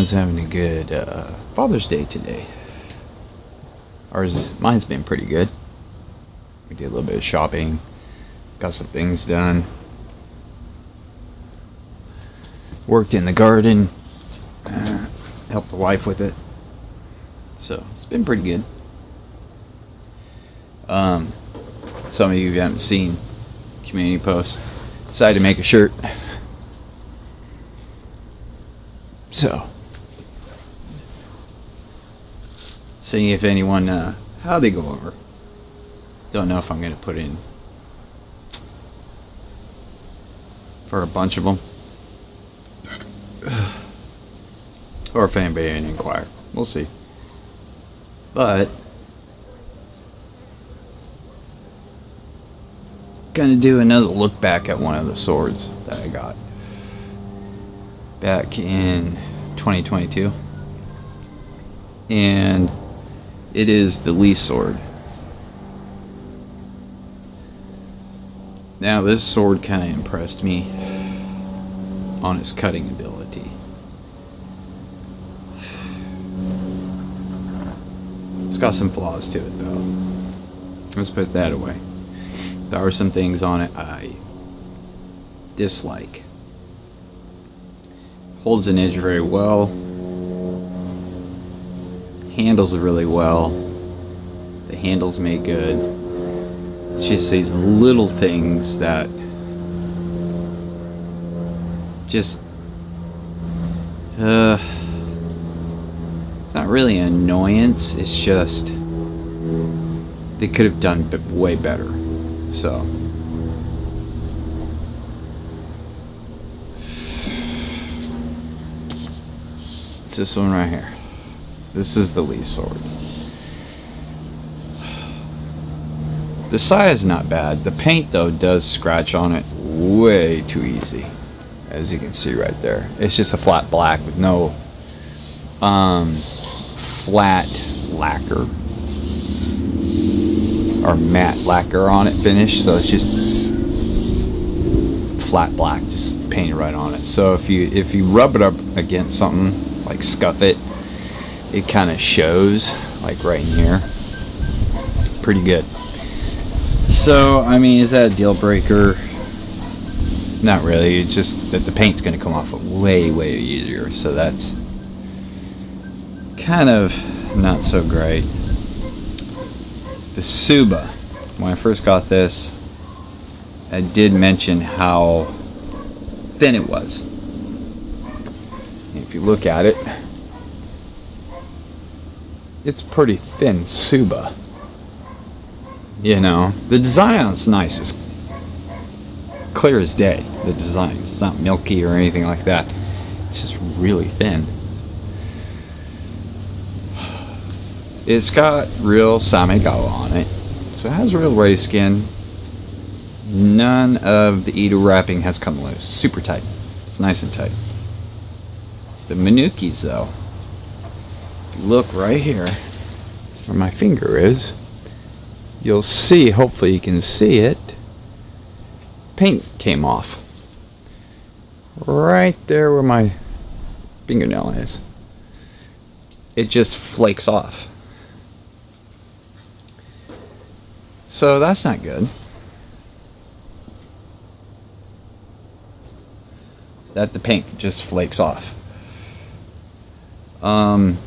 everyone's having a good Father's Day today. Mine's been pretty good. We did a little bit of shopping, got some things done, worked in the garden, helped the wife with it. So it's been pretty good. Some of you haven't seen community posts. Decided to make a shirt. So, seeing if anyone, how they go over. Don't know if I'm going to put in for a bunch of them. Or if anybody can inquire. We'll see. But, gonna do another look back at one of the swords that I got back in 2022, and it is the Lee sword. Now this sword kind of impressed me on its cutting ability. It's got some flaws to it though. Let's put that away. There are some things on it I dislike. Holds an edge very well. Handles it really well. The handle's made good. It's just these little things that just it's not really an annoyance, it's just they could have done way better. So it's this one right here. This is the Lee sword. The size is not bad. The paint though does scratch on it way too easy, as you can see right there. It's just a flat black with no flat lacquer or matte lacquer on it finish, so it's just flat black, just painted right on it. So if you rub it up against something, like scuff it, it kind of shows, like right in here. Pretty good. So I mean, is that a deal breaker? Not really. It's just that the paint's going to come off way easier, so that's kind of not so great. The Tsuba, when I first got this, I did mention how thin it was. If you look at it, it's pretty thin Tsuba. You know, the design on it's nice. It's clear as day, the design. It's not milky or anything like that. It's just really thin. It's got real Samegawa on it, so it has real raised skin. None of the Edo wrapping has come loose. Super tight. It's nice and tight. The Minukis though, if you look right here where my finger is, you'll see, hopefully you can see it, paint came off. Right there where my fingernail is. It just flakes off. So that's not good. That the paint just flakes off. The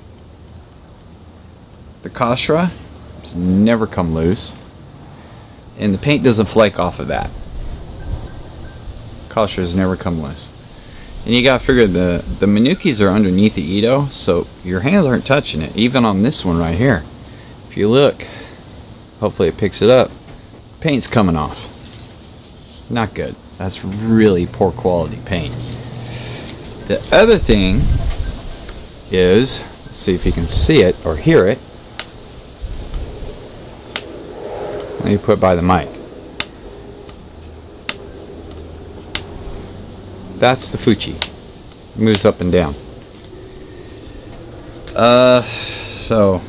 Kashra, it's never come loose. And the paint doesn't flake off of that. Kashra's never come loose. And you gotta figure the Minukis are underneath the Edo, so your hands aren't touching it. Even on this one right here. If you look, hopefully it picks it up. Paint's coming off. Not good. That's really poor quality paint. The other thing is, let's see if you can see it or hear it. Let me put it by the mic. That's the Fuchi. It moves up and down. So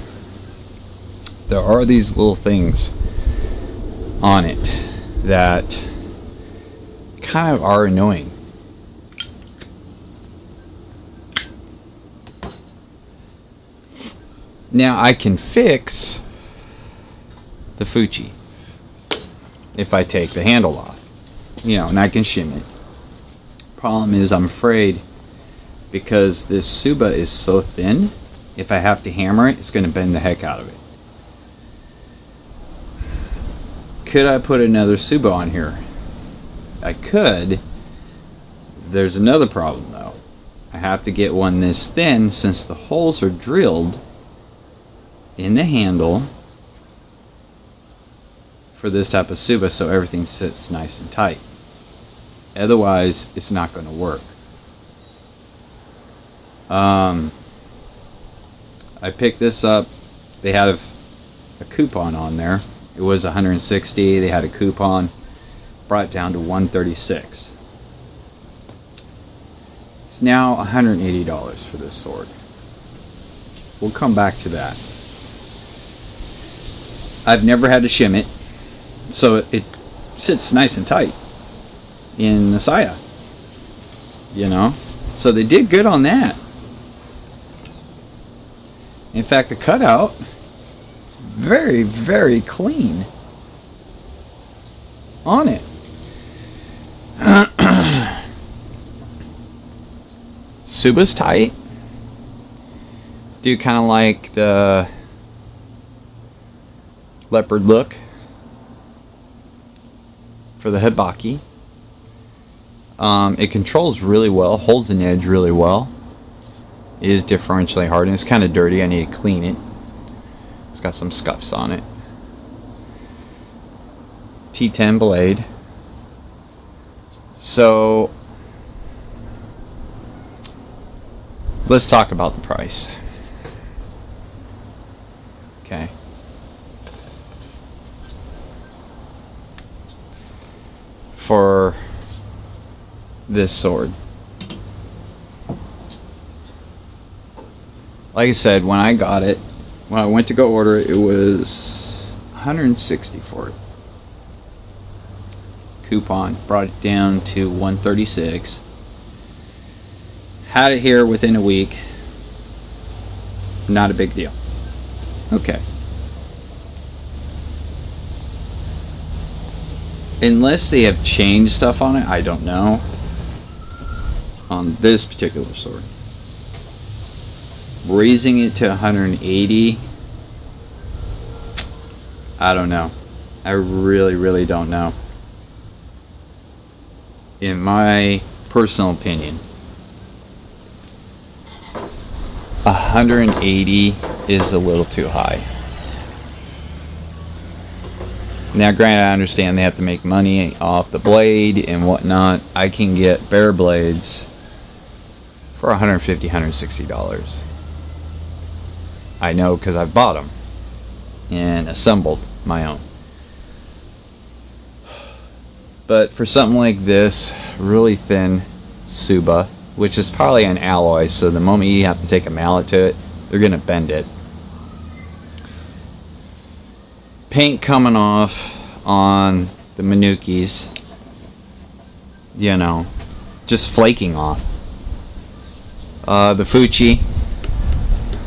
there are these little things on it that kind of are annoying. Now I can fix the Fuji if I take the handle off, and I can shim it. Problem is, I'm afraid, because this Suba is so thin, if I have to hammer it, it's going to bend the heck out of it. Could I put another Suba on here? I could. There's another problem though. I have to get one this thin, since the holes are drilled in the handle for this type of Suba, so everything sits nice and tight. Otherwise, it's not going to work. I picked this up. They had a coupon on there. It was $160. They had a coupon. Brought it down to $136. It's now $180 for this sword. We'll come back to that. I've never had to shim it, so it sits nice and tight in the saya. So they did good on that. In fact, the cutout, very, very clean on it. Suba's tight. Do kind of like the leopard look for the Hibaki. It controls really well, holds an edge really well. It is differentially hardened. It's kind of dirty. I need to clean it. It's got some scuffs on it. T10 blade. So let's talk about the price. Okay. For this sword, like I said, when I got it, when I went to go order it, it was $160 for it. Coupon brought it down to $136. Had it here within a week. Not a big deal. Okay. Unless they have changed stuff on it, I don't know. On this particular sword, raising it to 180, I don't know. I really don't know. In my personal opinion, 180 is a little too high. Now granted, I understand they have to make money off the blade and whatnot. I can get bare blades for $150, $160. I know because I've bought them and assembled my own. But for something like this, really thin Suba, which is probably an alloy, so the moment you have to take a mallet to it, they're going to bend it. Paint coming off on the Minukis, just flaking off. The Fuji,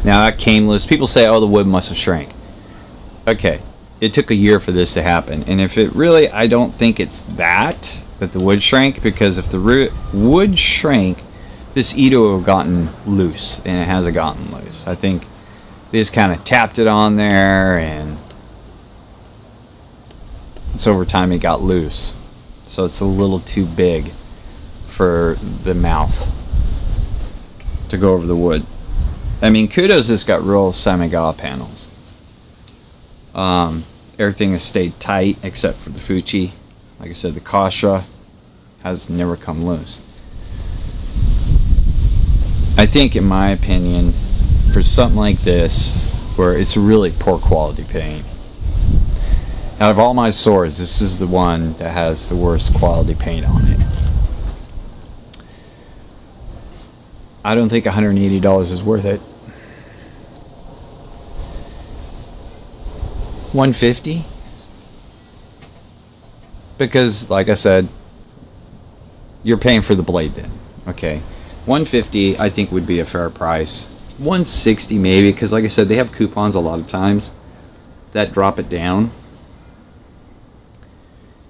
now that came loose. People say, oh, the wood must have shrank. Okay, it took a year for this to happen, and if it really, I don't think it's that the wood shrank, because if the wood shrank, this Ito would have gotten loose, and it hasn't gotten loose. I think they just kind of tapped it on there, and it's over time it got loose, so it's a little too big for the mouth to go over the wood. I mean, Kudo's has got real Samigawa panels. Everything has stayed tight except for the Fuji. Like I said, the Kasha has never come loose. I think, in my opinion, for something like this, where it's really poor quality paint, out of all my swords, this is the one that has the worst quality paint on it. I don't think $180 is worth it. $150? Because, like I said, you're paying for the blade then. Okay. $150 I think would be a fair price. 160 maybe, because like I said, they have coupons a lot of times that drop it down.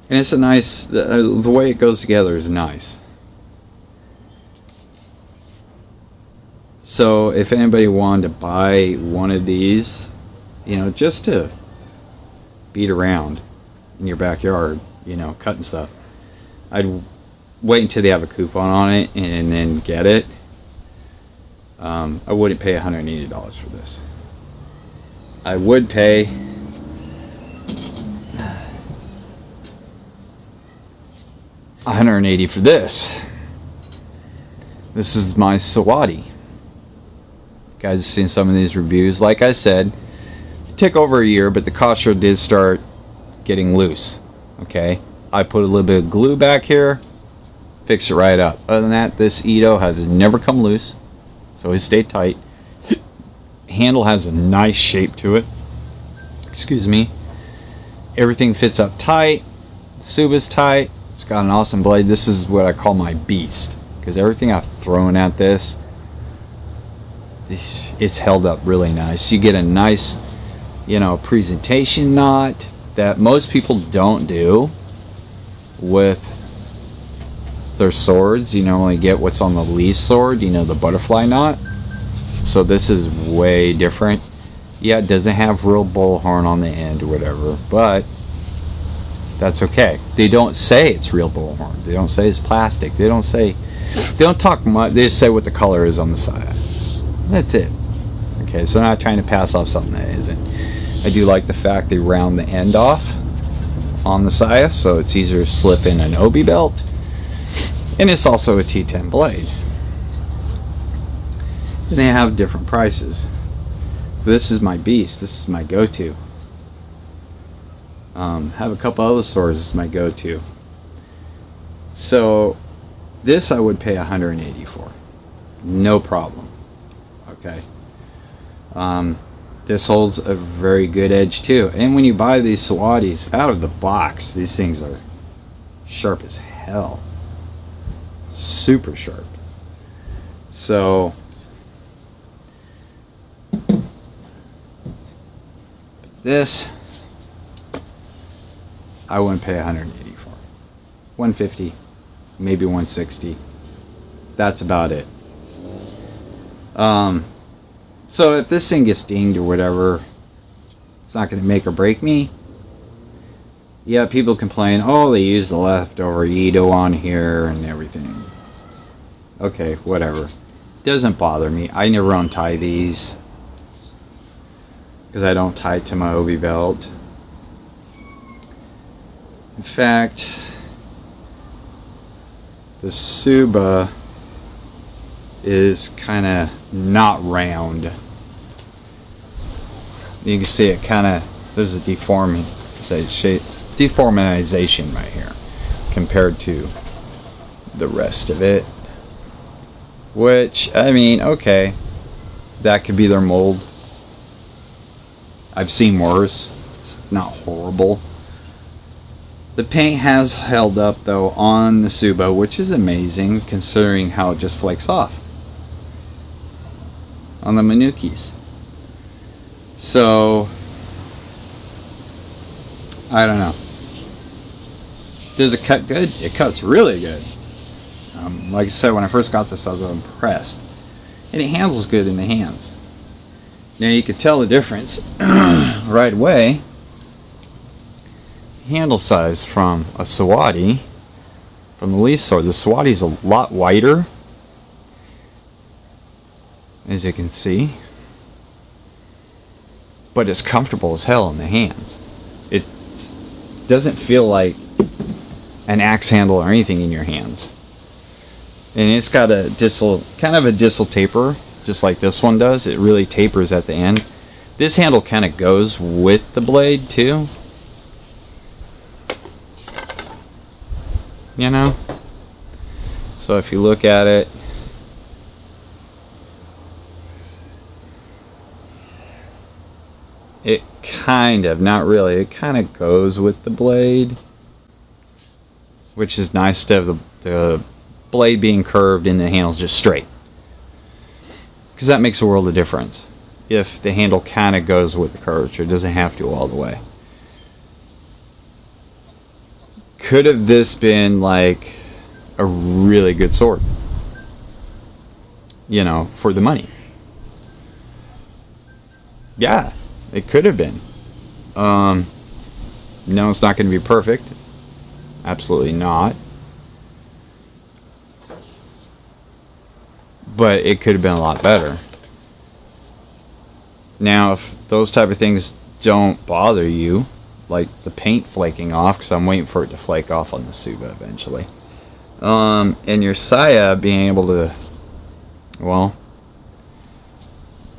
And it's a nice, the way it goes together is nice. So if anybody wanted to buy one of these, you know, just to beat around in your backyard, you know, cutting stuff, I'd wait until they have a coupon on it and then get it. I wouldn't pay $180 for this. I would pay $180 for this. This is my Sawati. You guys have seen some of these reviews. Like I said, it took over a year, but the Costco did start getting loose. Okay, I put a little bit of glue back here, fix it right up. Other than that, this Ito has never come loose, so it stayed tight. Handle has a nice shape to it. Excuse me. Everything fits up tight. Tsuba's tight. It's got an awesome blade. This is what I call my beast, because everything I've thrown at this, it's held up really nice. You get a nice, you know, presentation knot that most people don't do with their swords. You normally get what's on the Lee sword, you know, the butterfly knot. So this is way different. Yeah, it doesn't have real bullhorn on the end or whatever, but that's okay. They don't say it's real bullhorn. They don't say it's plastic. They don't talk much. They just say what the color is on the side. That's it. Okay, so I'm not trying to pass off something that isn't. I do like the fact they round the end off on the Saya, so it's easier to slip in an obi belt. And it's also a T10 blade. And they have different prices. This is my beast. This is my go-to. Have a couple other swords. This is my go-to. So this I would pay $180 for. No problem. Okay. This holds a very good edge too. And when you buy these Sawatis out of the box, these things are sharp as hell. Super sharp. So this I wouldn't pay $180 for. $150, maybe $160. That's about it. So if this thing gets dinged or whatever, it's not going to make or break me. Yeah, people complain, oh, they use the leftover Ito on here and everything. Okay, whatever. Doesn't bother me. I never untie these, because I don't tie it to my obi belt. In fact, the Tsuba is kind of not round. You can see it kind of, there's a deformization right here compared to the rest of it, which, I mean, okay, that could be their mold. I've seen worse. It's not horrible. The paint has held up though on the Tsuba, which is amazing considering how it just flakes off on the Manukis. So I don't know. Does it cut good? It cuts really good. Like I said, when I first got this, I was impressed, and it handles good in the hands. Now you could tell the difference right away. Handle size from a Sawati, from the Lee sword. The Sawati is a lot wider, as you can see, but it's comfortable as hell in the hands. It doesn't feel like an axe handle or anything in your hands. And it's got a distal, kind of a distal taper, just like this one does. It really tapers at the end. This handle kind of goes with the blade too, you know. So if you look at it, it kind of, not really, it kind of goes with the blade, which is nice to have the blade being curved and the handle's just straight. because that makes a world of difference. If the handle kind of goes with the curvature, it doesn't have to all the way. Could have this been like a really good sword, you know, for the money? Yeah, it could have been. No, it's not going to be perfect. Absolutely not. But it could have been a lot better. Now, if those type of things don't bother you, like the paint flaking off, because I'm waiting for it to flake off on the Tsuba eventually, and your Saya being able to, well,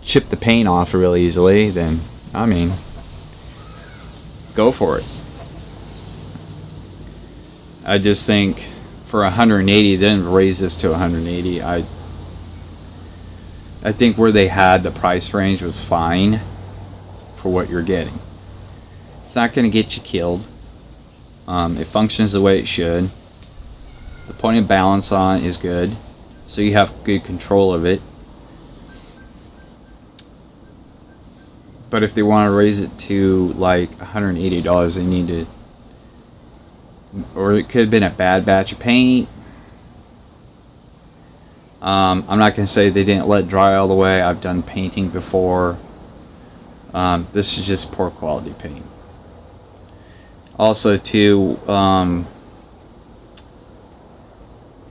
chip the paint off really easily, then, I mean, go for it. I just think for 180, then raise this to 180. I think where they had the price range was fine for what you're getting. It's not going to get you killed. It functions the way it should. The point of balance on it is good, so you have good control of it. But if they want to raise it to like $180, they need to, or it could have been a bad batch of paint. I'm not going to say they didn't let it dry all the way. I've done painting before. This is just poor quality paint. Also, too,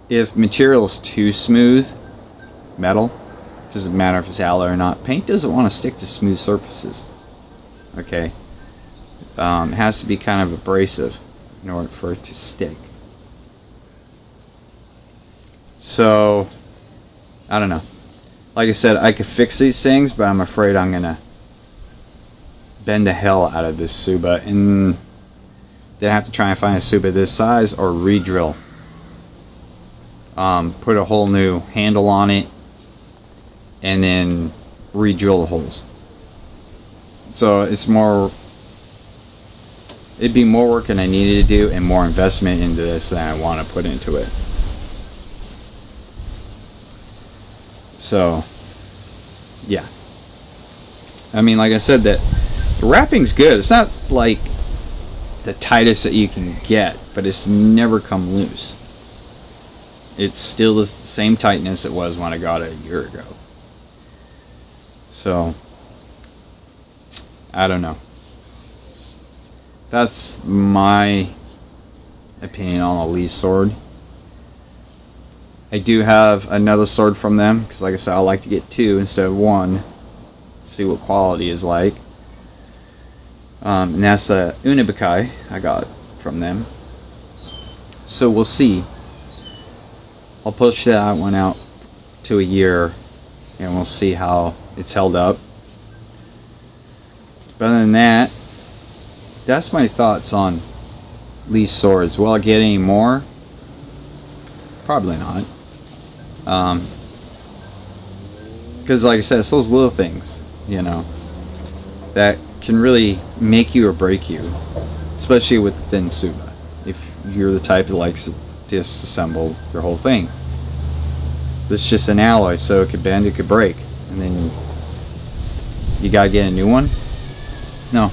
if material is too smooth, metal, doesn't matter if it's alloy or not, paint doesn't want to stick to smooth surfaces. Okay, it has to be kind of abrasive in order for it to stick. So, I don't know. Like I said, I could fix these things, but I'm afraid I'm gonna bend the hell out of this Tsuba, and then I have to try and find a Tsuba this size or re-drill. Put a whole new handle on it, and then re-drill the holes. So it's more, it'd be more work than I needed to do, and more investment into this than I want to put into it. So, yeah. I mean, like I said, that the wrapping's good. It's not like the tightest that you can get, but it's never come loose. It's still the same tightness it was when I got it a year ago. So, I don't know. That's my opinion on the Lee sword. I do have another sword from them, because like I said, I like to get two instead of one. See what quality is like. And that's a Unibakai I got from them. So we'll see. I'll push that one out to a year, and we'll see how it's held up. But other than that, that's my thoughts on Lee swords. Will I get any more? Probably not. Because like I said, it's those little things, you know, that can really make you or break you, especially with the thin Tsuba. If you're the type that likes to disassemble your whole thing, this is just an alloy, so it could bend, it could break, and then you gotta get a new one. No.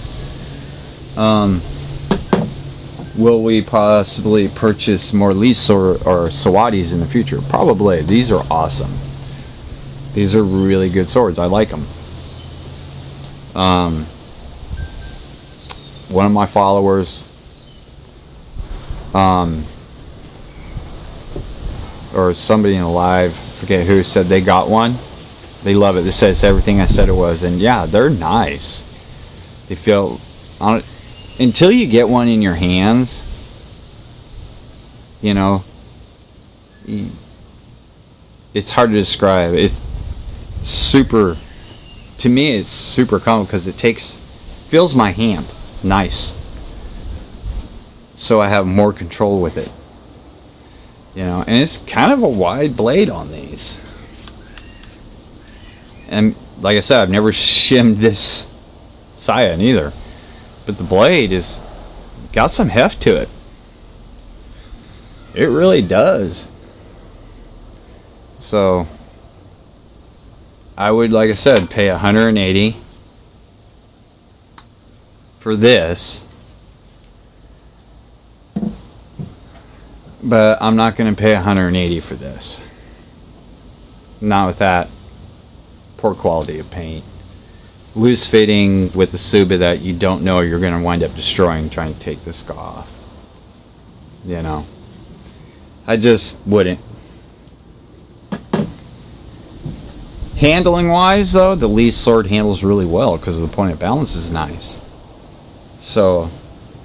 Will we possibly purchase more Lees or Sawadis in the future? Probably. These are awesome. These are really good swords. I like them. One of my followers, or somebody in the live, forget who, said they got one. They love it. This says everything I said it was, and yeah, they're nice. They feel on it. Until you get one in your hands, you know, it's hard to describe. It's super, to me, it's super cool because it fills my hand nice, so I have more control with it, you know. And it's kind of a wide blade on these, and like I said, I've never shimmed this Saya neither. But the blade is got some heft to it. It really does. So I would, like I said, pay 180 for this, but I'm not going to pay 180 for this. Not with that poor quality of paint. Loose fitting with the Tsuba that you don't know you're going to wind up destroying trying to take this off. You know, I just wouldn't. Handling wise though, the Lee sword handles really well because the point of balance is nice. So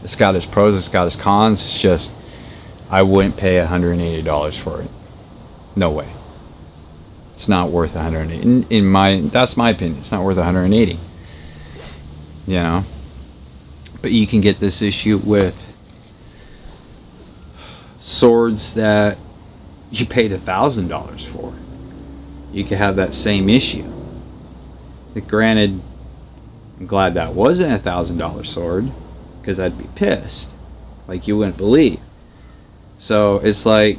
it's got its pros, it's got its cons. It's just I wouldn't pay $180 for it. No way. It's not worth 180. That's my opinion. It's not worth 180. You know, but you can get this issue with swords that you paid $1,000 for. You could have that same issue. But granted, I'm glad that wasn't a $1,000 sword, because I'd be pissed, like you wouldn't believe. So it's like,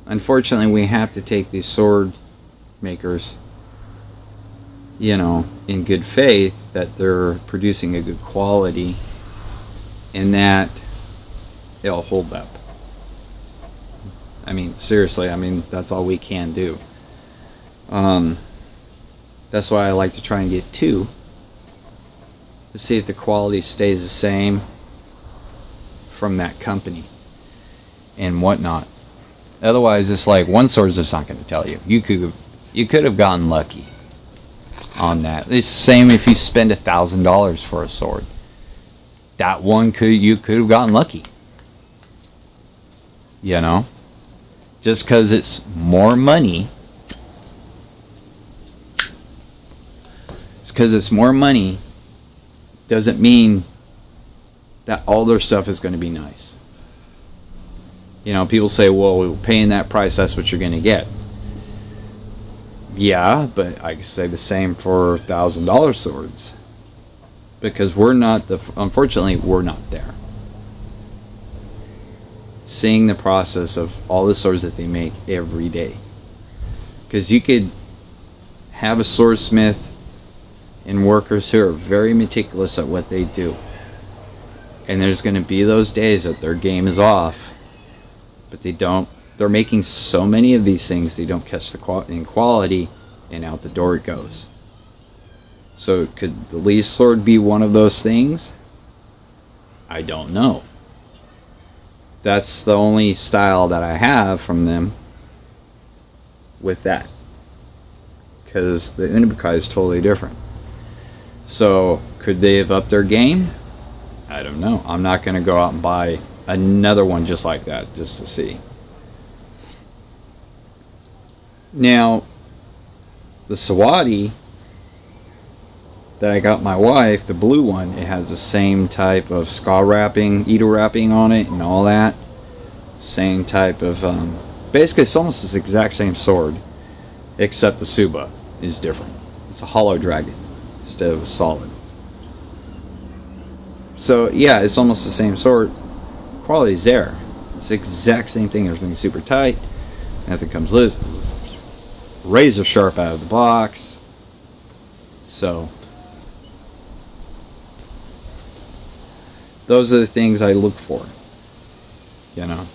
unfortunately, we have to take these sword makers, you know, in good faith that they're producing a good quality and that it'll hold up. I mean, seriously, I mean, that's all we can do. That's why I like to try and get two to see if the quality stays the same from that company and whatnot. Otherwise, it's like one sword's just not going to tell you. You could have gotten lucky on that. It's the same if you spend $1,000 for a sword. That one you could have gotten lucky. You know, just because it's more money. Because it's more money doesn't mean that all their stuff is going to be nice. You know, people say, well, paying that price, that's what you're going to get. Yeah, but I can say the same for $1,000 swords. Because unfortunately, we're not there. Seeing the process of all the swords that they make every day. Because you could have a swordsmith and workers who are very meticulous at what they do. And there's going to be those days that their game is off. But they're making so many of these things, they don't catch the quality, and out the door it goes. So could the Lee sword be one of those things? I don't know. That's the only style that I have from them with that. Because the Unobukai is totally different. So could they have upped their game? I don't know. I'm not going to go out and buy another one just like that just to see. Now, the Sawadi that I got my wife, the blue one, it has the same type of ska wrapping, Edo wrapping on it and all that. Same type of, basically it's almost the exact same sword, except the Tsuba is different. It's a hollow dragon instead of a solid. So yeah, it's almost the same sword. Quality's there. It's the exact same thing. Everything's super tight. Nothing comes loose. Razor sharp out of the box. So those are the things I look for, you know,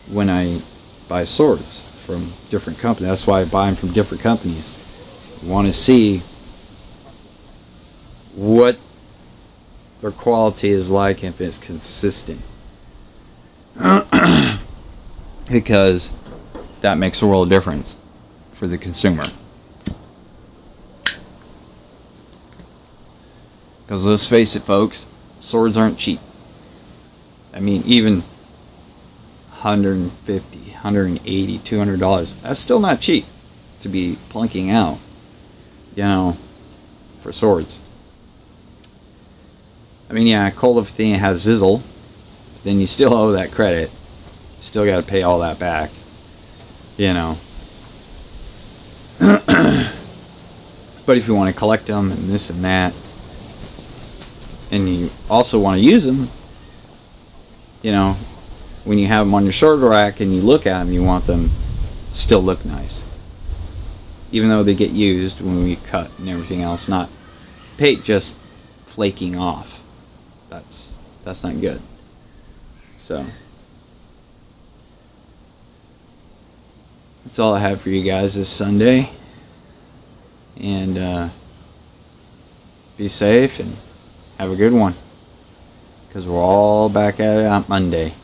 when I buy swords from different companies. That's why I buy them from different companies. You want to see what their quality is like, if it's consistent. Because that makes a world of difference for the consumer. Because let's face it, folks, swords aren't cheap. I mean, even $150, $180, $200, that's still not cheap to be plunking out, you know, for swords. I mean, yeah, Call of Athena has Zizzle, then you still owe that credit. Still got to pay all that back, you know. But if you want to collect them and this and that, and you also want to use them, you know, when you have them on your sword rack and you look at them, you want them still look nice. Even though they get used when we cut and everything else, not paint just flaking off. That's not good. So that's all I have for you guys this Sunday. And be safe and have a good one, because we're all back at it on Monday.